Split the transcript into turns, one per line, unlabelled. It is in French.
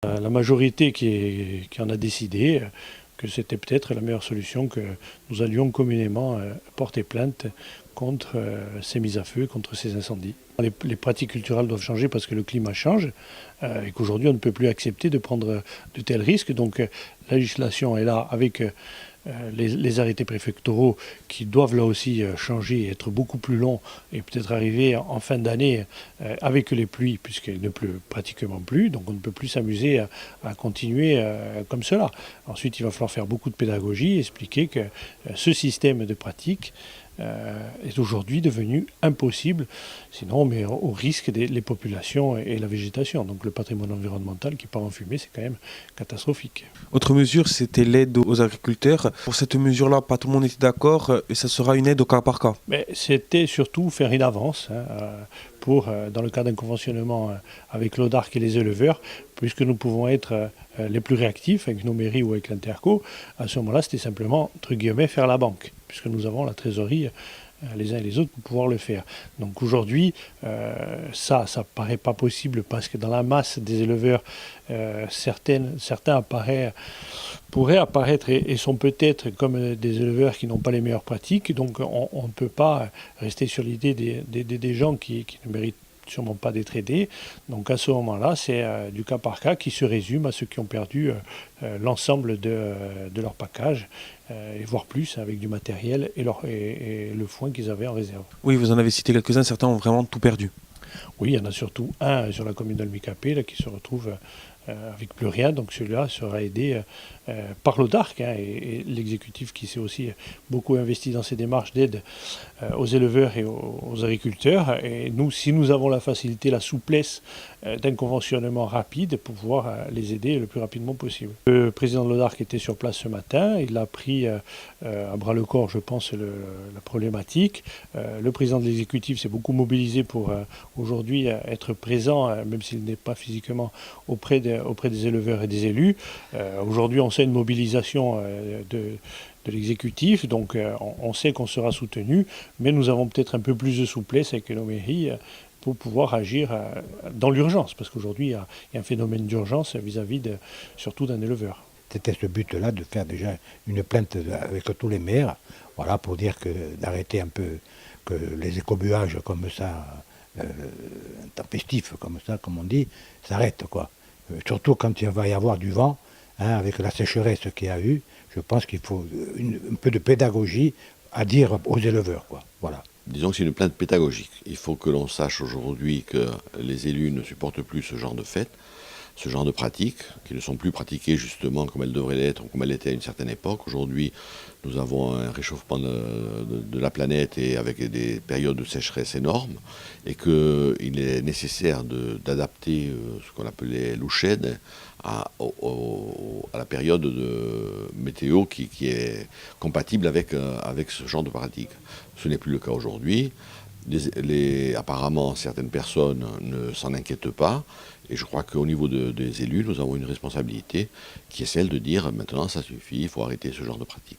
La majorité qui en a décidé que c'était peut-être la meilleure solution, que nous allions communément porter plainte contre ces mises à feu, contre ces incendies. Les pratiques culturelles doivent changer parce que le climat change et qu'aujourd'hui on ne peut plus accepter de prendre de tels risques. Donc la législation est là avec les arrêtés préfectoraux qui doivent là aussi changer et être beaucoup plus longs et peut-être arriver en fin d'année avec les pluies, puisqu'il ne pleut pratiquement plus, donc on ne peut plus s'amuser à continuer comme cela. Ensuite, il va falloir faire beaucoup de pédagogie, expliquer que ce système de pratique est aujourd'hui devenu impossible, sinon on met au risque les populations et la végétation. Donc le patrimoine environnemental qui part en fumée, c'est quand même catastrophique.
Autre mesure, c'était l'aide aux agriculteurs. Pour cette mesure-là, pas tout le monde était d'accord et ça sera une aide au cas par cas.
Mais c'était surtout faire une avance pour, dans le cas d'un conventionnement avec l'ODARC et les éleveurs, puisque nous pouvons être les plus réactifs avec nos mairies ou avec l'Interco. À ce moment-là, c'était simplement, entre guillemets, faire la banque, puisque nous avons la trésorerie les uns et les autres pour pouvoir le faire. Donc aujourd'hui, ça paraît pas possible parce que dans la masse des éleveurs, certains pourraient apparaître et sont peut-être comme des éleveurs qui n'ont pas les meilleures pratiques. Donc on ne peut pas rester sur l'idée des gens qui ne méritent sûrement pas d'être aidés. Donc à ce moment-là, c'est du cas par cas qui se résume à ceux qui ont perdu l'ensemble de leur package, et voire plus avec du matériel et le foin qu'ils avaient en réserve.
Oui, vous en avez cité quelques-uns, certains ont vraiment tout perdu.
Oui, il y en a surtout un sur la commune d'Almicapé là, qui se retrouve avec plus rien, donc celui-là sera aidé par l'ODARC et l'exécutif qui s'est aussi beaucoup investi dans ces démarches d'aide aux éleveurs et aux agriculteurs. Et nous, si nous avons la facilité, la souplesse d'un conventionnement rapide, pour pouvoir les aider le plus rapidement possible. Le président de l'ODARC était sur place ce matin, il a pris à bras-le-corps, je pense, la problématique. Le président de l'exécutif s'est beaucoup mobilisé pour aujourd'hui être présent, même s'il n'est pas physiquement auprès des éleveurs et des élus. Aujourd'hui, on sait une mobilisation de l'exécutif, donc on sait qu'on sera soutenu, mais nous avons peut-être un peu plus de souplesse avec nos mairies pour pouvoir agir dans l'urgence, parce qu'aujourd'hui, il y a un phénomène d'urgence vis-à-vis surtout d'un éleveur.
C'était ce but-là de faire déjà une plainte avec tous les maires, voilà, pour dire d'arrêter un peu que les écobuages comme ça, intempestifs comme ça, comme on dit, s'arrêtent, quoi. Surtout quand il va y avoir du vent, avec la sécheresse qu'il y a eu, je pense qu'il faut un peu de pédagogie à dire aux éleveurs, quoi. Voilà.
Disons que c'est une plainte pédagogique. Il faut que l'on sache aujourd'hui que les élus ne supportent plus ce genre de fête, ce genre de pratiques, qui ne sont plus pratiquées justement comme elles devraient l'être ou comme elles l'étaient à une certaine époque. Aujourd'hui, nous avons un réchauffement de la planète et avec des périodes de sécheresse énormes, et qu'il est nécessaire d'adapter ce qu'on appelait l'ouchède à la période de météo qui est compatible avec ce genre de pratique. Ce n'est plus le cas aujourd'hui. Apparemment, certaines personnes ne s'en inquiètent pas. Et je crois qu'au niveau des élus, nous avons une responsabilité qui est celle de dire maintenant ça suffit, il faut arrêter ce genre de pratique.